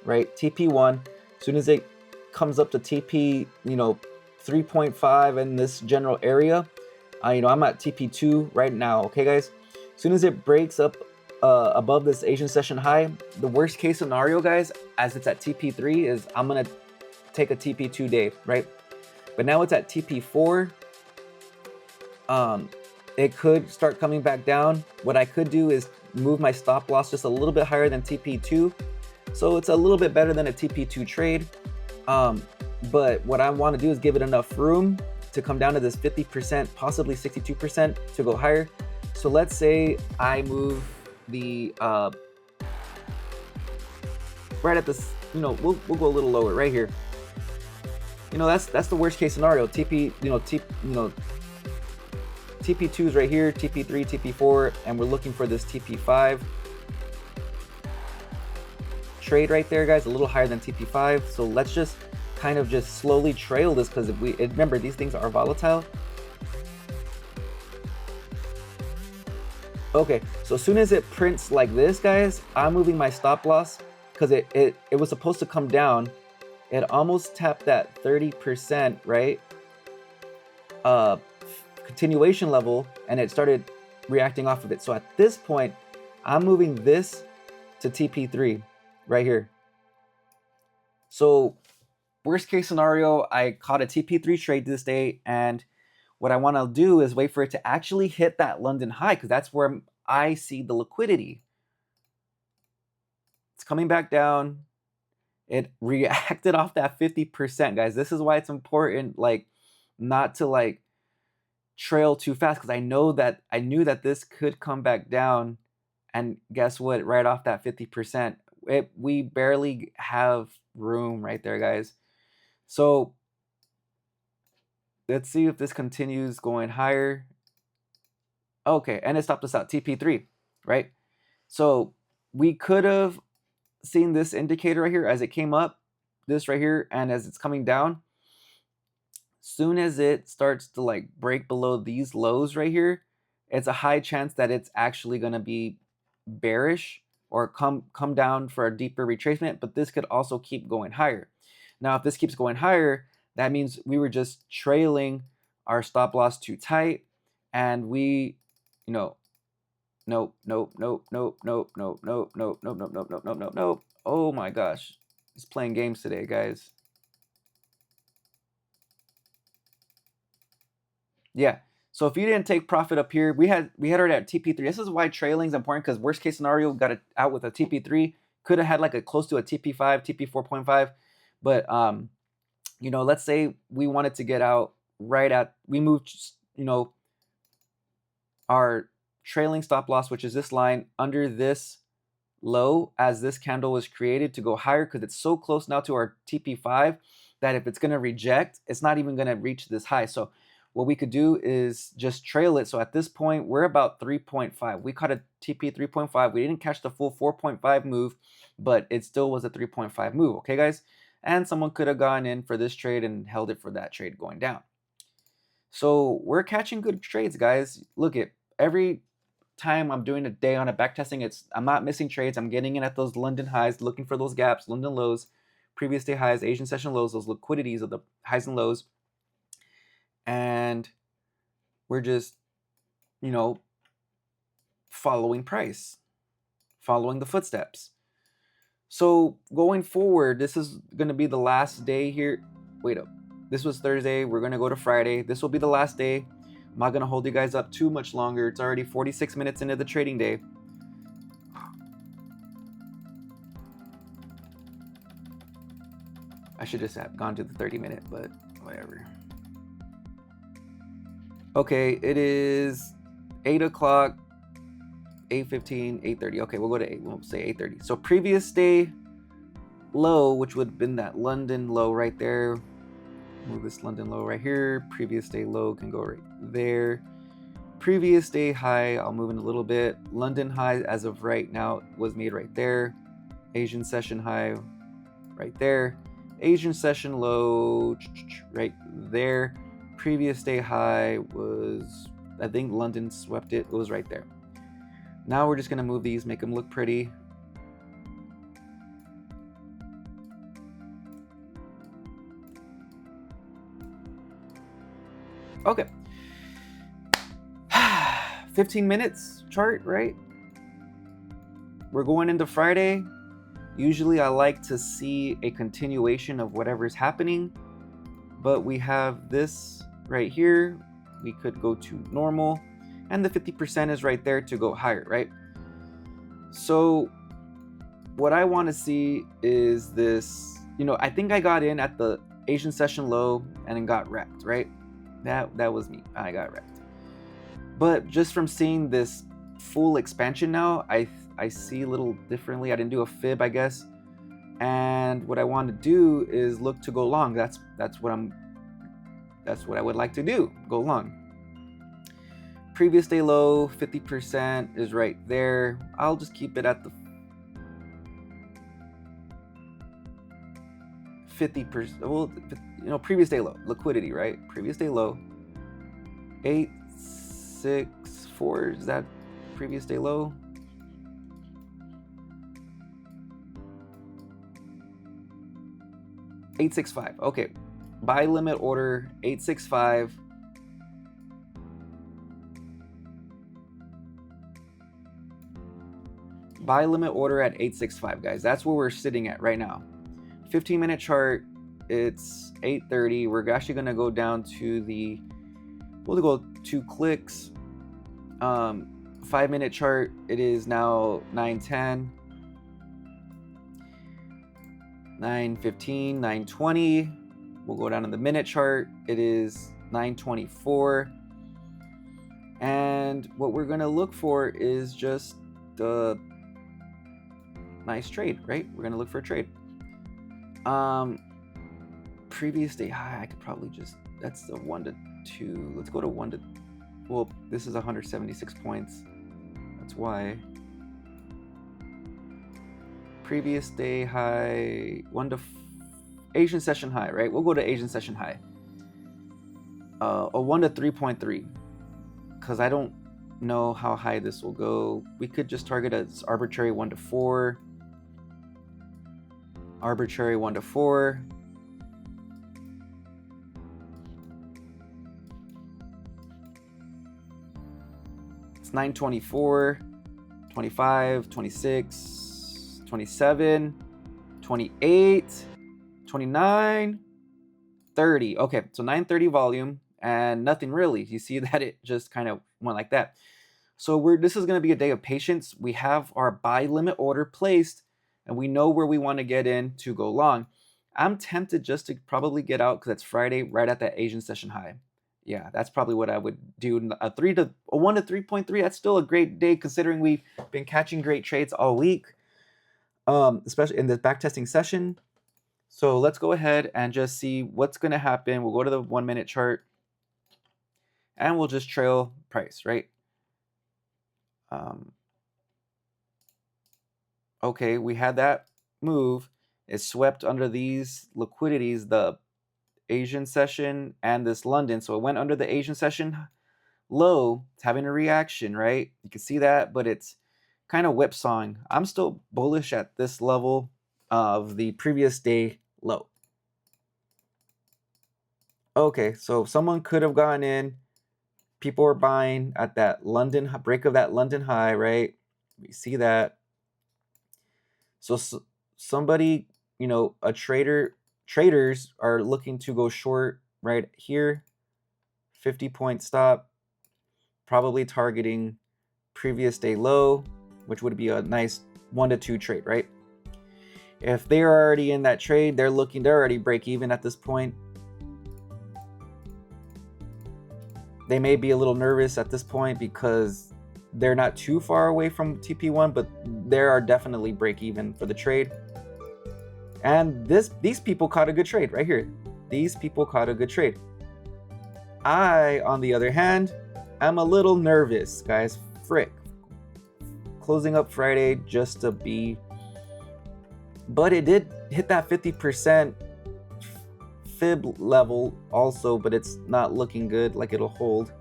right? TP1. As soon as it comes up to TP, 3.5 in this general area, I'm at TP2 right now. Okay, guys. As soon as it breaks up above this Asian session high, the worst case scenario, guys, as it's at TP3, is I'm gonna take a TP2 day, right? But now it's at TP4. It could start coming back down. What I could do is move my stop loss just a little bit higher than TP2. So it's a little bit better than a TP2 trade. But what I want to do is give it enough room to come down to this 50%, possibly 62% to go higher. So let's say I move the right at this, we'll go a little lower right here. That's the worst case scenario. TP2 is right here, TP3, TP4, and we're looking for this TP5 trade right there, guys, a little higher than TP5. So let's just kind of just slowly trail this, because remember, these things are volatile. Okay, so as soon as it prints like this, guys, I'm moving my stop loss, because it was supposed to come down. It almost tapped that 30%, right? Continuation level, and it started reacting off of it. So at this point, I'm moving this to TP3 right here. So worst case scenario, I caught a TP3 trade this day, and what I want to do is wait for it to actually hit that London high, because that's where I see the liquidity. It's coming back down. It reacted off that 50%, guys. This is why it's important, like, not to like trail too fast, because I knew that this could come back down, and guess what? Right off that 50%, we barely have room right there, guys. So let's see if this continues going higher. Okay, and it stopped us out, TP3, right? So we could have seen this indicator right here as it came up, this right here, and as it's coming down. Soon as it starts to like break below these lows right here, it's a high chance that it's actually going to be bearish or come down for a deeper retracement, but this could also keep going higher. Now, if this keeps going higher, that means we were just trailing our stop loss too tight, and we, nope, nope, nope, nope, nope, nope, nope, nope, nope, nope, nope, nope, nope, nope, nope. Oh my gosh, it's playing games today, guys. Yeah. So if you didn't take profit up here, we had already at TP3. This is why trailing is important, because worst case scenario, we got it out with a TP3. Could have had like a close to a TP5, TP4.5. But let's say we wanted to get out right at, we moved, our trailing stop loss, which is this line, under this low as this candle was created to go higher, because it's so close now to our TP5 that if it's going to reject, it's not even going to reach this high. So what we could do is just trail it. So at this point, we're about 3.5. We caught a TP 3.5. We didn't catch the full 4.5 move, but it still was a 3.5 move. Okay, guys? And someone could have gone in for this trade and held it for that trade going down. So we're catching good trades, guys. Look at every time I'm doing a day on a backtesting, I'm not missing trades. I'm getting in at those London highs, looking for those gaps, London lows, previous day highs, Asian session lows, those liquidities of the highs and lows. And we're just, following price, following the footsteps. So going forward, this is going to be the last day here. Wait up. This was Thursday. We're going to go to Friday. This will be the last day. I'm not going to hold you guys up too much longer. It's already 46 minutes into the trading day. I should just have gone to the 30-minute, but whatever. Okay, it is 8 o'clock, 8:15, 8:30. Okay, we'll go to 8. We'll say 8:30. So previous day low, which would have been that London low right there. Move this London low right here. Previous day low can go right there. Previous day high, I'll move in a little bit. London high as of right now was made right there. Asian session high right there. Asian session low right there. Previous day high was, I think London swept it. It was right there. Now we're just going to move these, make them look pretty. Okay. 15 minutes chart, right? We're going into Friday. Usually I like to see a continuation of whatever's happening, but we have this right here. We could go to normal, and the 50% is right there to go higher, right? So what I want to see is this, I think I got in at the Asian session low and then got wrecked, right? That was me. I got wrecked. But just from seeing this full expansion now, I see a little differently. I didn't do a fib, I guess. And what I want to do is look to go long. That's what I would like to do. Go long. Previous day low, 50% is right there. I'll just keep it at the 50%. Well, previous day low, liquidity, right? Previous day low, 864. Is that previous day low? $865. Okay, buy limit order 865. Buy limit order at 865, guys. That's where we're sitting at right now. 15-minute chart, it's 8:30. We're actually going to go down to we'll go 2 clicks. 5-minute chart, it is now 9:10, 9:15, 9:20. We'll go down to the minute chart. It is 9:24. And what we're going to look for is just the nice trade, right? We're going to look for a trade. Previous day high, I could probably just, that's the 1 to 2. Let's go to 1 to, well, this is 176 points. That's why. previous day high, Asian session high, right? We'll go to Asian session high. A 1 to 3.3, because I don't know how high this will go. We could just target as arbitrary 1 to 4. Arbitrary 1 to 4. It's 924, 25, 26, 27, 28, 29, 30. Okay, so 930 volume and nothing really. You see that it just kind of went like that. So this is going to be a day of patience. We have our buy limit order placed and we know where we want to get in to go long. I'm tempted just to probably get out because it's Friday right at that Asian session high. Yeah, that's probably what I would do. A 1 to 3.3. That's still a great day considering we've been catching great trades all week, especially in the backtesting session. So let's go ahead and just see what's going to happen. We'll go to the 1 minute chart and we'll just trail price, right? Okay, we had that move. It swept under these liquidities, the Asian session and this London. So it went under the Asian session low. It's having a reaction, right? You can see that, but it's kind of whipsawing. I'm still bullish at this level of the previous day low. Okay, so someone could have gone in. People are buying at that London break of that London high, right? We see that. So somebody, you know, traders are looking to go short right here. 50-point stop, probably targeting previous day low, which would be a nice 1 to 2 trade, right? If they're already in that trade, they're already break even at this point. They may be a little nervous at this point because they're not too far away from TP1, but they are definitely break even for the trade. And these people caught a good trade right here. These people caught a good trade. I, on the other hand, am a little nervous, guys. Frick. Closing up Friday just to be... But it did hit that 50% fib level also, but it's not looking good, like it'll hold.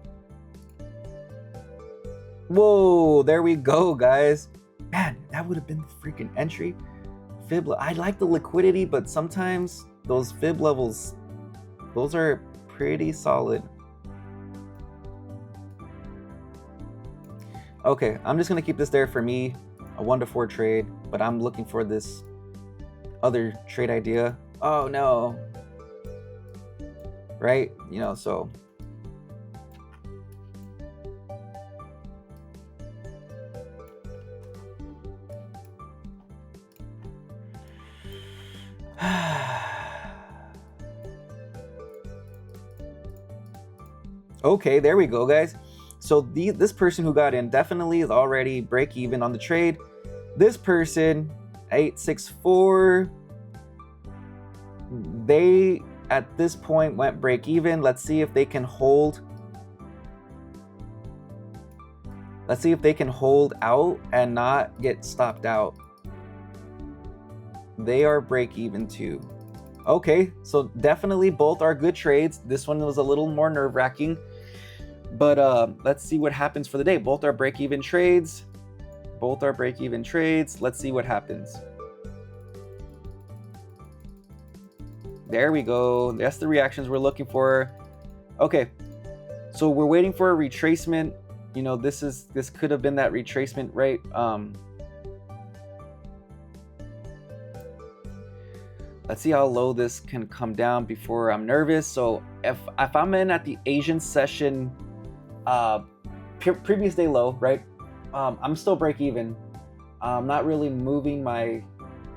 Whoa, there we go, guys. Man, that would have been the freaking entry. Fib, I like the liquidity, but sometimes those fib levels, those are pretty solid. Okay, I'm just gonna keep this there for me, a 1 to 4 trade, but I'm looking for this other trade idea. Oh no. Right? You know, so okay, there we go, guys. So this person who got in definitely is already break even on the trade. This person, 864, they at this point went break even. Let's see if they can hold. Let's see if they can hold out and not get stopped out. They are break even too. Okay, so definitely both are good trades. This one was a little more nerve-wracking, but let's see what happens for the day. Both are break even trades. Both are break even trades. Let's see what happens. There we go. That's the reactions we're looking for. Okay, so we're waiting for a retracement. You know, this could have been that retracement, right? Let's see how low this can come down before I'm nervous. So if I'm in at the Asian session, previous day low, right? I'm still break even. I'm not really moving my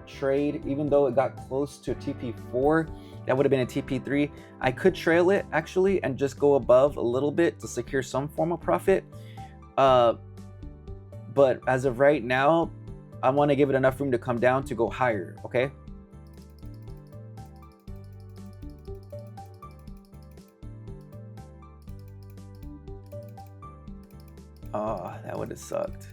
trade, even though it got close to TP4. That would have been a TP3. I could trail it actually and just go above a little bit to secure some form of profit. But as of right now, I want to give it enough room to come down to go higher, okay? Oh, that would have sucked.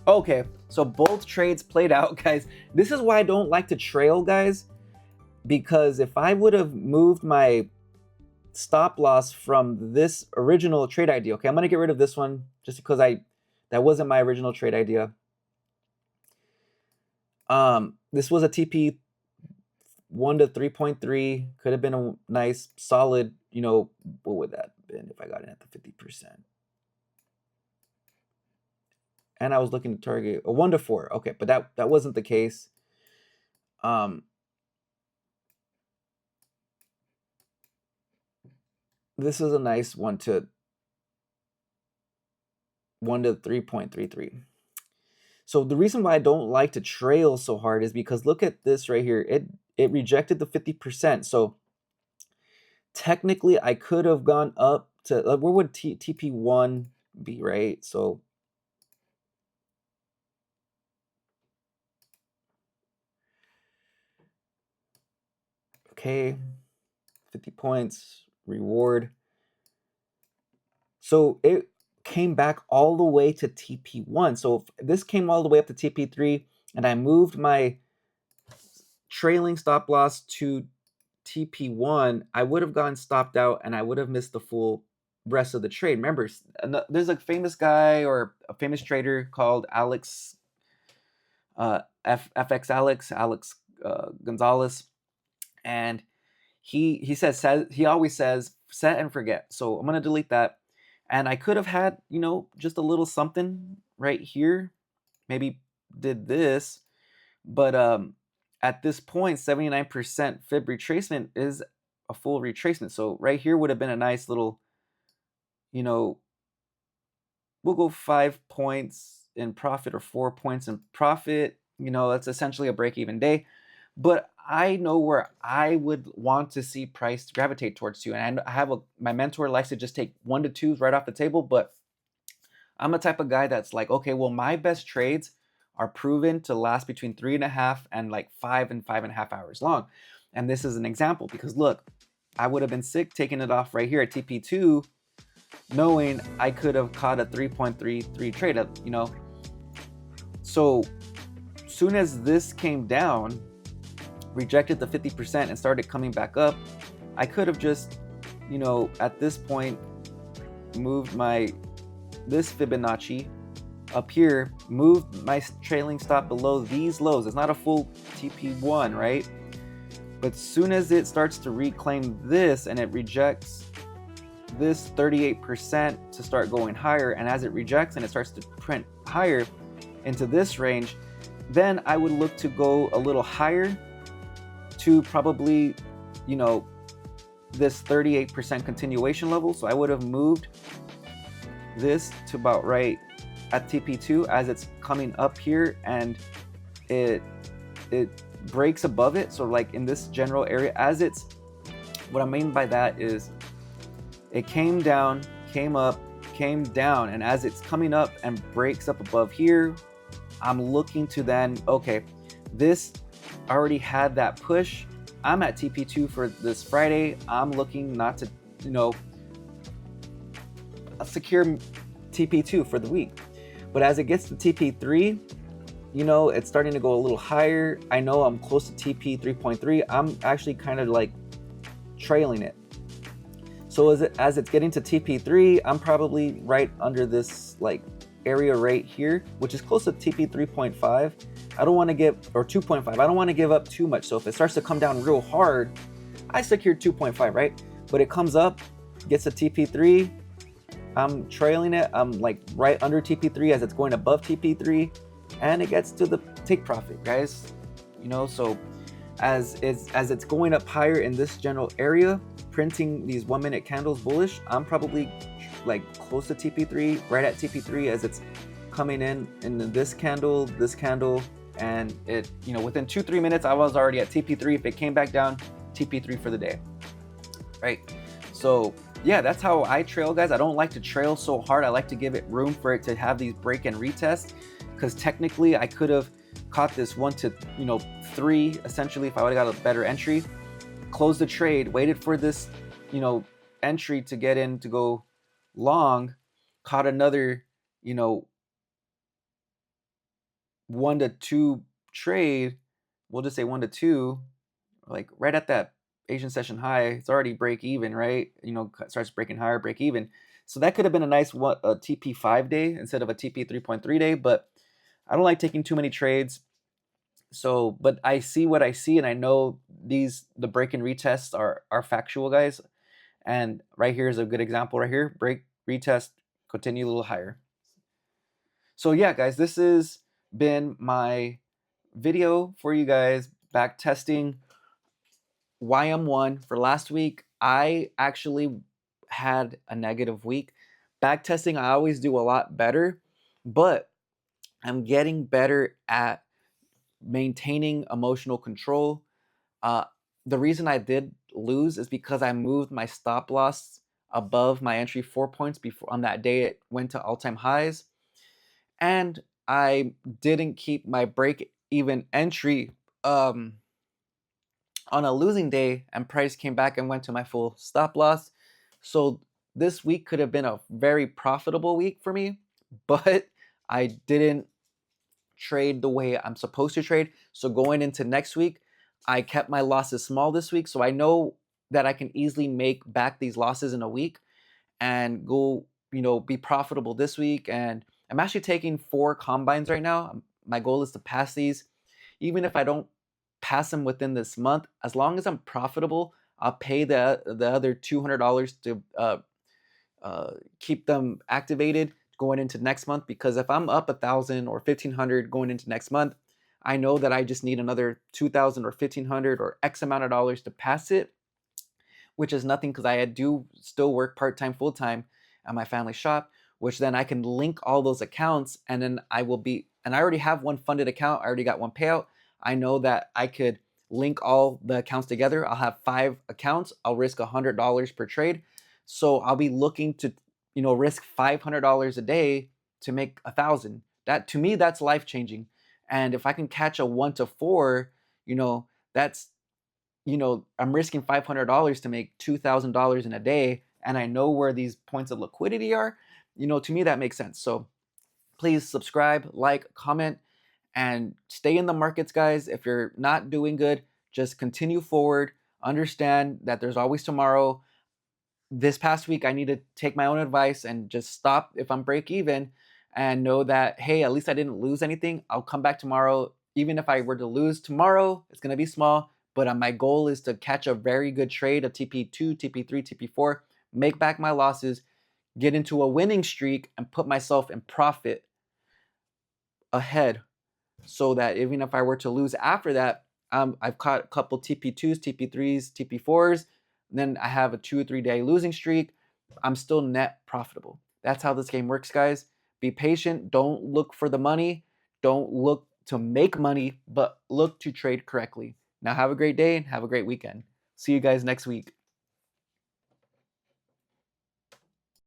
Okay, so both trades played out, guys. This is why I don't like to trail, guys, because if I would have moved my stop loss from this original trade idea, okay, I'm gonna get rid of this one just because that wasn't my original trade idea. This was a TP 1 to 3.3, could have been a nice solid, what would that have been if I got in at the 50%? And I was looking to target a 1 to 4. Okay, but that wasn't the case. This is a nice 1 to 3.33. So the reason why I don't like to trail so hard is because look at this right here. It rejected the 50%. So technically I could have gone up to where would TP1 be, right? So okay, 50 points, reward. So it came back all the way to TP1. So if this came all the way up to TP3 and I moved my trailing stop loss to TP1, I would have gotten stopped out and I would have missed the full rest of the trade. Remember, there's a famous guy or a famous trader called Alex, FX Alex Gonzalez, and he always says set and forget. So I'm gonna delete that, and I could have had just a little something right here, maybe did this, but at this point 79% fib retracement is a full retracement. So right here would have been a nice little, we'll go 5 points in profit or 4 points in profit. That's essentially a break-even day. But I know where I would want to see price gravitate towards to. And I have my mentor likes to just take 1 to 2s right off the table. But I'm a type of guy that's like, okay, well, my best trades are proven to last between 3.5 and like 5 and 5.5 hours long. And this is an example because look, I would have been sick taking it off right here at TP2, knowing I could have caught a 3.33 trade up, So soon as this came down, rejected the 50% and started coming back up, I could have just, at this point, moved this Fibonacci up here, moved my trailing stop below these lows. It's not a full TP1, right? But soon as it starts to reclaim this and it rejects this 38% to start going higher, and as it rejects and it starts to print higher into this range, then I would look to go a little higher to probably, this 38% continuation level. So I would have moved this to about right at TP2 as it's coming up here, and it breaks above it. So like in this general area, what I mean by that is it came down, came up, came down, and as it's coming up and breaks up above here, I'm looking to then, okay, this already had that push. I'm at TP2 for this Friday. I'm looking not to, secure TP2 for the week. But as it gets to TP3, it's starting to go a little higher. I know I'm close to TP 3.3. I'm actually kind of like trailing it. So as it's getting to TP3, I'm probably right under this like area right here, which is close to TP 3.5. I don't want to give, or 2.5. I don't want to give up too much. So if it starts to come down real hard, I secured 2.5, right? But it comes up, gets to TP3. I'm trailing it. I'm like right under TP3 as it's going above TP3, and it gets to the take profit, guys. So as it's going up higher in this general area, printing these 1 minute candles bullish, I'm probably like close to TP3, right at TP3 as it's coming in this candle, and it, within 2-3 minutes, I was already at TP3. If it came back down, TP3 for the day, right? So yeah, that's how I trail, guys. I don't like to trail so hard. I like to give it room for it to have these break and retest, because technically I could have caught this 1 to 3 essentially if I would have got a better entry, closed the trade, waited for this entry to get in to go long, caught another 1 to 2 trade, we'll just say 1 to 2, like right at that Asian session high, it's already break even, right? Starts breaking higher, break even. So that could have been a nice a TP5 day instead of a TP 3.3 day, but I don't like taking too many trades. So, but I see what I see, and I know the break and retests are factual, guys. And right here is a good example right here. Break, retest, continue a little higher. So yeah, guys, this has been my video for you guys back testing YM1 for last week. I actually had a negative week. Back testing, I always do a lot better, but I'm getting better at maintaining emotional control. Uh, the reason I did lose is because I moved my stop loss above my entry 4 points before on that day it went to all-time highs, and I didn't keep my break even entry on a losing day, and price came back and went to my full stop loss. So this week could have been a very profitable week for me, but I didn't trade the way I'm supposed to trade. So going into next week, I kept my losses small this week. So I know that I can easily make back these losses in a week and go, be profitable this week. And I'm actually taking 4 combines right now. My goal is to pass these. Even if I don't pass them within this month, as long as I'm profitable, I'll pay the other $200 to keep them activated going into next month, because if I'm up 1,000 or 1,500 going into next month, I know that I just need another 2,000 or 1,500 or X amount of dollars to pass it, which is nothing because I do still work part-time, full-time at my family shop, which then I can link all those accounts, and then I already have one funded account. I already got one payout. I know that I could link all the accounts together. I'll have 5 accounts. I'll risk $100 per trade. So I'll be looking to, risk $500 a day to make 1,000. That, to me, that's life-changing. And if I can catch a 1 to 4, that's, I'm risking $500 to make $2,000 in a day, and I know where these points of liquidity are. To me, that makes sense. So please subscribe, like, comment, and stay in the markets, guys. If you're not doing good, just continue forward. Understand that there's always tomorrow. This past week, I need to take my own advice and just stop if I'm break even, and know that, hey, at least I didn't lose anything. I'll come back tomorrow. Even if I were to lose tomorrow, it's going to be small, but my goal is to catch a very good trade, a TP2, TP3, TP4, make back my losses, get into a winning streak, and put myself in profit ahead, so that even if I were to lose after that, I've caught a couple TP2s, TP3s, TP4s, then I have a 2 or 3 day losing streak. I'm still net profitable. That's how this game works, guys. Be patient. Don't look for the money. Don't look to make money, but look to trade correctly. Now have a great day and have a great weekend. See you guys next week.